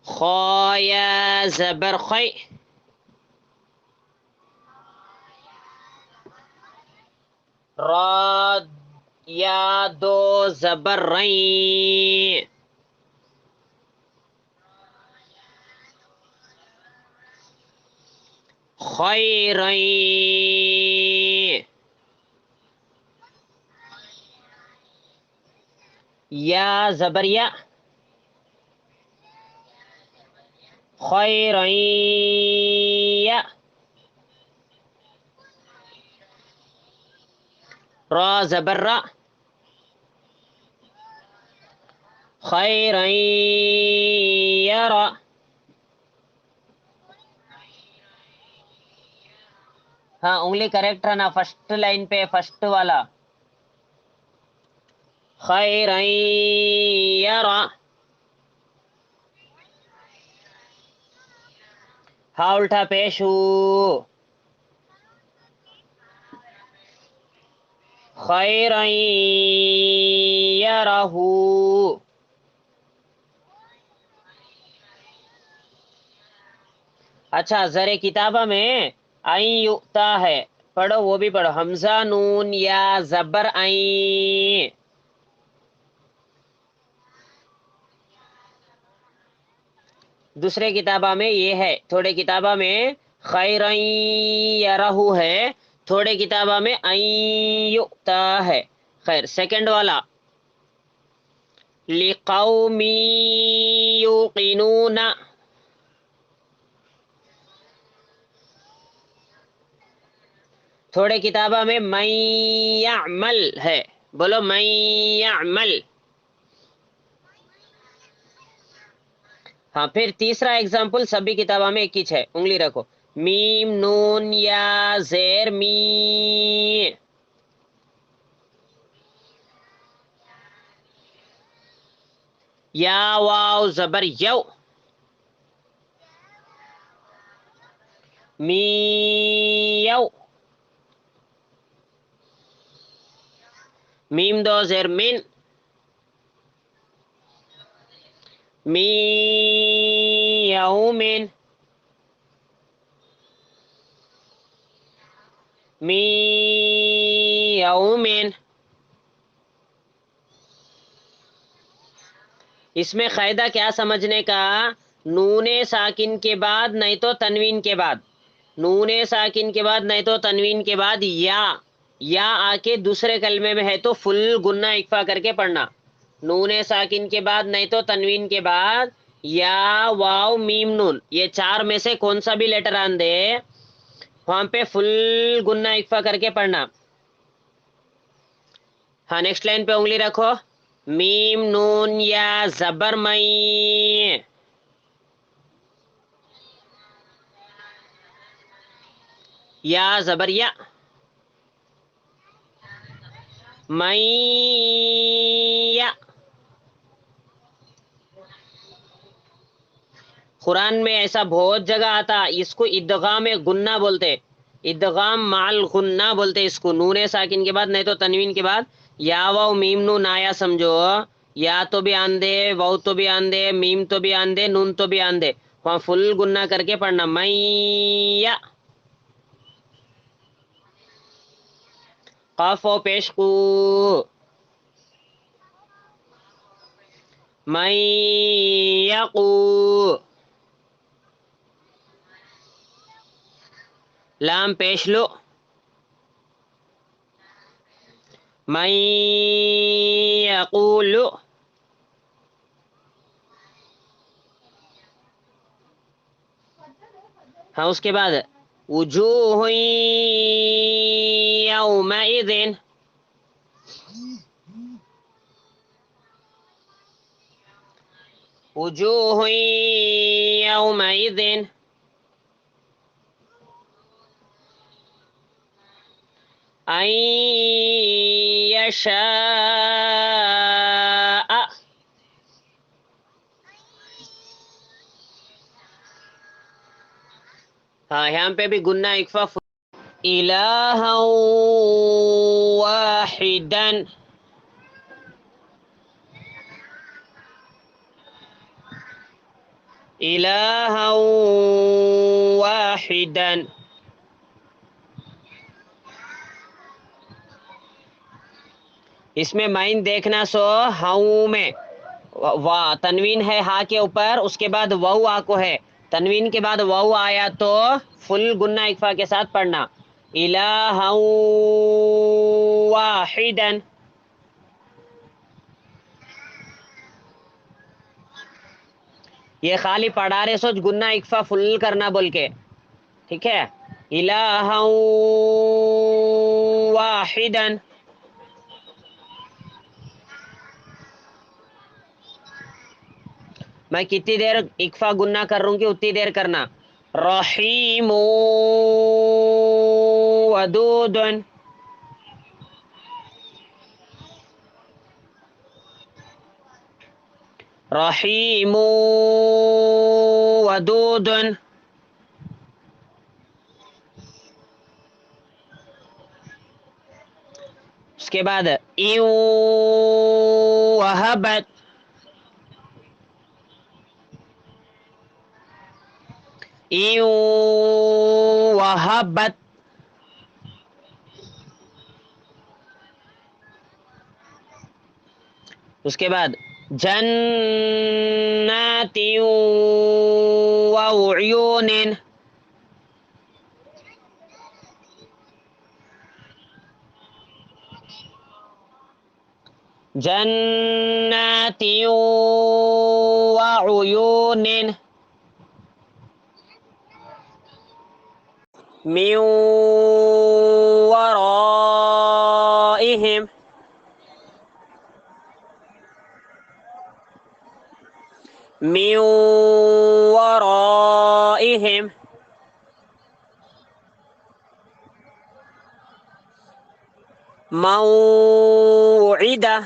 خا یا زبر خی. را یا دو زبر رئی. خیرئی. یا زبر یا. خیرئی. را زبر را. خیرئی یرا. ہاں انگلی کریکٹ ہے نا فرسٹ لائن پہ فرسٹ والا. خیرئی یرا. ہا الٹا پیشو. خیرئی یرہ. اچھا زر کتابہ میں این یؤتا ہے، پڑھو وہ بھی پڑھو. حمزہ نون یا زبر این. دوسرے کتابہ میں یہ ہے، تھوڑے کتابہ میں خیرن یرہ ہے، تھوڑے کتابہ میں این یؤتا ہے. خیر سیکنڈ والا لقوم یوقنون. تھوڑے کتابہ میں من یعمل ہے، بولو من یعمل. ہاں پھر تیسرا ایگزامپل سبھی کتابوں میں ایک ہی ہے، انگلی رکھو. میم نون یا زیر می. یا واو زبر یو. Me you. میم دو زیر من. می یومن. می یومن. اس میں قاعدہ کیا سمجھنے کا، نون ساکن کے بعد نہیں تو تنوین کے بعد، نون ساکن کے بعد نہیں تو تنوین کے بعد یا آ کے دوسرے کلمے میں ہے تو فل گنہ اکفا کر کے پڑھنا. نون ساکن کے بعد نہیں تو تنوین کے بعد یا واو میم نون، یہ چار میں سے کون سا بھی لیٹر آن دے وہاں پہ فل گنہ اکفا کر کے پڑھنا. ہاں نیکسٹ لائن پہ انگلی رکھو. میم نون یا زبر مئی. یا زبر یا. مئی یا. قرآن میں ایسا بہت جگہ آتا، اس کو ادغام غنہ بولتے، ادغام مال غنہ بولتے اس کو. نون ساکن کے بعد نہیں تو تنوین کے بعد یا واو میم نون آیا سمجھو، یا تو بھی آن دے، واو تو بھی آن دے، میم تو بھی آن دے، نون تو بھی آن دے، وہاں فل گنہ کر کے پڑھنا. مئی. قاف و پیش کو. مئی یقو. لام پیش لو. من یقول. ہاں اس کے بعد وجوہ یومئذ. وجوہ یومئذ. ان یشاء. ہاں یہاں پہ بھی گنہ اکفا. الہا واحدا. إلها واحدا. اس میں مائن دیکھنا سو ہاؤں میں تنوین ہے ہا کے اوپر، اس کے بعد واو آ کو ہے، تنوین کے بعد واو آیا تو فل گنہ اکفا کے ساتھ پڑھنا، الہا واحدا. یہ خالی پڑھا رہے سو گنہ اکفا فل کرنا بول کے، ٹھیک ہے. الہا واحدا. میں کتنی دیر اکفا گنہ کر رہوں گی اتنی دیر کرنا. رحیم ودود. رحیم ودود. اس کے بعد ان وہبت. ان وہبت. اس کے بعد جنات وعیون. جنات وعیون. من ورائهم. من ورائهم. موعدہ.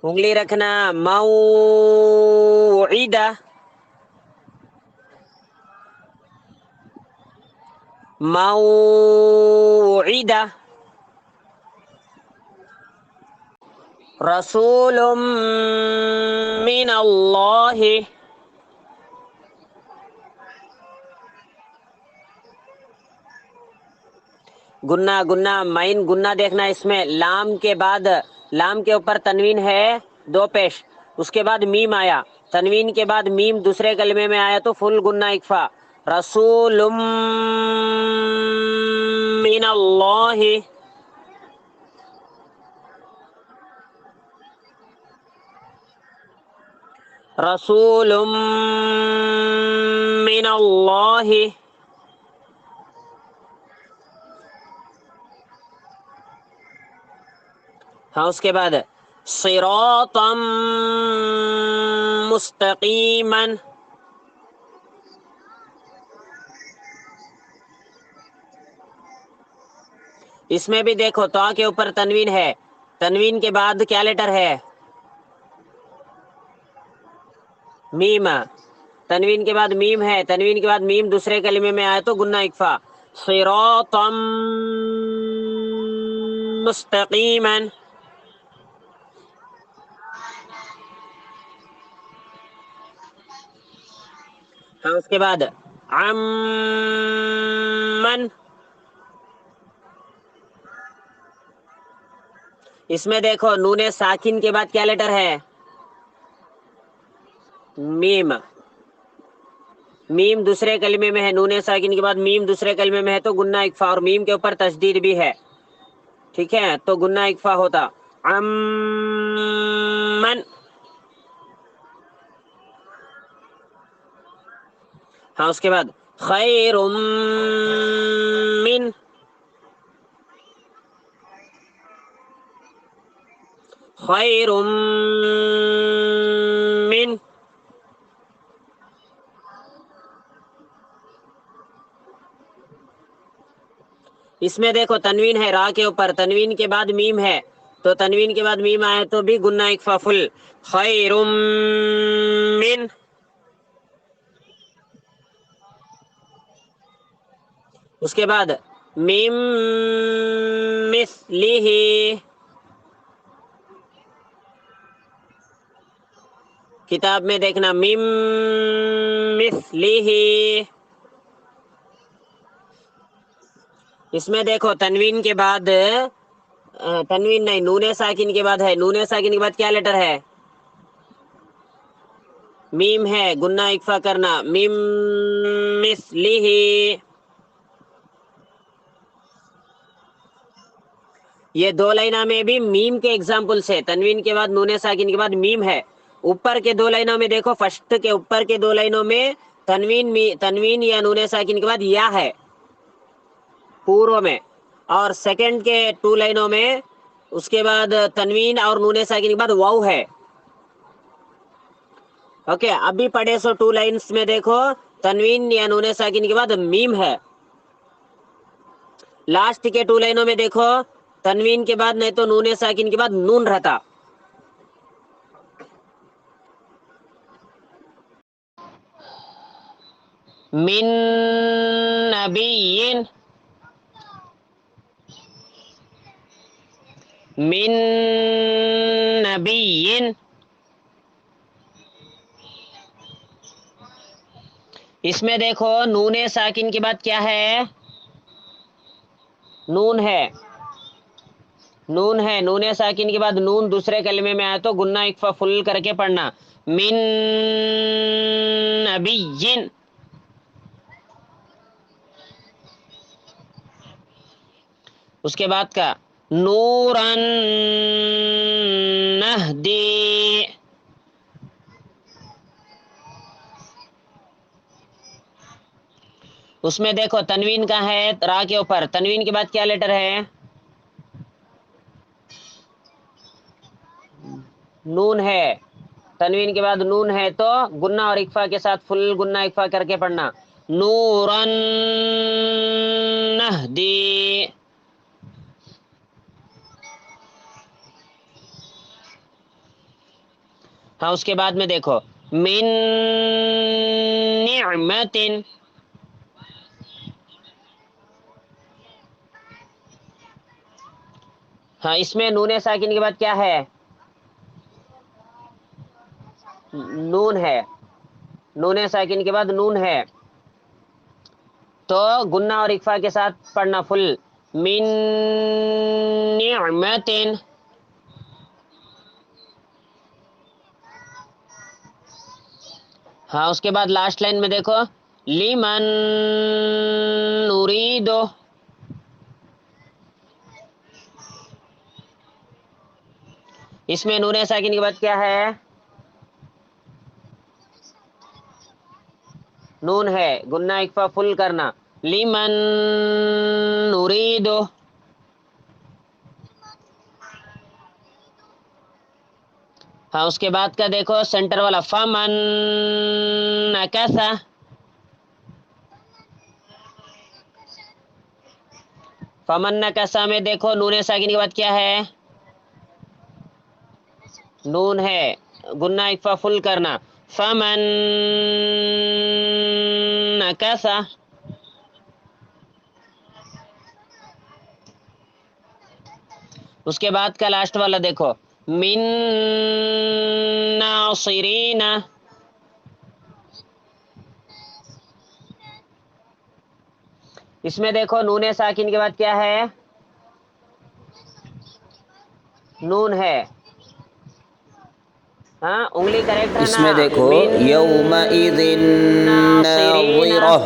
انگلی رکھنا، موعدہ. موعدہ. رسول من اللہ. گنہ گنہ مائن گنہ دیکھنا، اس میں لام کے بعد، لام کے اوپر تنوین ہے دو پیش، اس کے بعد میم آیا، تنوین کے بعد میم دوسرے کلمے میں آیا تو فل گنہ اکفا. رسول من اللہ. رسول من اللہ. ہاں اس کے بعد صراطا مستقیما. اس میں بھی دیکھو تو کے اوپر تنوین ہے، تنوین کے بعد کیا لیٹر ہے؟ میم. تنوین کے بعد میم ہے، تنوین کے بعد میم دوسرے کلمے میں آئے تو گنہ اکفا. صراطا مستقیما. ہاں اس کے بعد عمن. اس میں دیکھو نون ساکن کے بعد کیا لیٹر ہے؟ میم. میم دوسرے کلمے میں ہے، نون ساکن کے بعد میم دوسرے کلمے میں ہے تو گنہ اکفا، اور میم کے اوپر تشدید بھی ہے، ٹھیک ہے، تو گنہ اکفا ہوتا. عمن. ہاں اس کے بعد خیر من. خیر من. اس میں دیکھو تنوین ہے را کے اوپر، تنوین کے بعد میم ہے تو تنوین کے بعد میم آئے تو بھی گنہ اکفا فل. خیر من. اس کے بعد میم مثلہ. کتاب میں دیکھنا مم مثلہ، اس میں دیکھو تنوین کے بعد تنوین نہیں، نون ساکن کے بعد ہے، نون ساکن کے بعد کیا لیٹر ہے؟ میم ہے، گنہ اکفا کرنا، مم مثلہ. یہ دو لائنوں میں بھی میم کے ایگزامپلس ہے، تنوین کے بعد نون ساکن کے بعد میم ہے. اوپر کے دو لائنوں میں دیکھو، فرسٹ کے اوپر کے دو لائنوں میں تنوین یا نون ساکن کے بعد یا ہے پورو میں، اور سیکنڈ کے 2 لائنوں میں اس کے بعد تنوین اور نون ساکن کے بعد واو ہے. اوکے، ابھی پڑھے سو 2 لائنز میں دیکھو تنوین یا نون ساکن کے بعد میم ہے. لاسٹ کے 2 لائنوں میں دیکھو تنوین کے بعد نہیں تو نون ساکن کے بعد نون رہتا. من نبی، من نبی، اس میں دیکھو نون ساکن کے بعد کیا ہے؟ نون ہے، نون ہے. نون ساکن کے بعد نون دوسرے کلمے میں آیا تو گنہ اکفا فل کر کے پڑھنا، من نبی. اس کے بعد کا نورن نہدی، اس میں دیکھو تنوین کا ہے را کے اوپر، تنوین کے بعد کیا لیٹر ہے؟ نون ہے. تنوین کے بعد نون ہے تو گنہ اور اکفا کے ساتھ فل گنہ اکفا کر کے پڑھنا، نورن نہدی. ہاں، اس کے بعد میں دیکھو من نعمت، ہاں اس میں نون ساکن کے بعد کیا ہے؟ نون ہے. نون ساکن کے بعد نون ہے تو گنہ اور اکفا کے ساتھ پڑھنا فل، من نعمت. ہاں اس کے بعد لاسٹ لائن میں دیکھو لمن نرید، اس میں نون ساکن کے بعد کیا ہے؟ نون ہے، گنہ اکفا فل کرنا، لمن نرید. ہاں اس کے بعد کا دیکھو سینٹر والا فمن نکث، فمن نکث میں دیکھو نون ساکن کے بعد کیا ہے؟ نون ہے، گنہ اکفا فل کرنا، فمن نکث. اس کے بعد کا لاسٹ والا دیکھو من ناصرین، اس میں دیکھو نون ساکن کے بعد کیا ہے؟ نون ہے. ہاں انگلی کریکٹ ہے اس نا، میں دیکھو من یومئذ ناصرین. ناظرہ،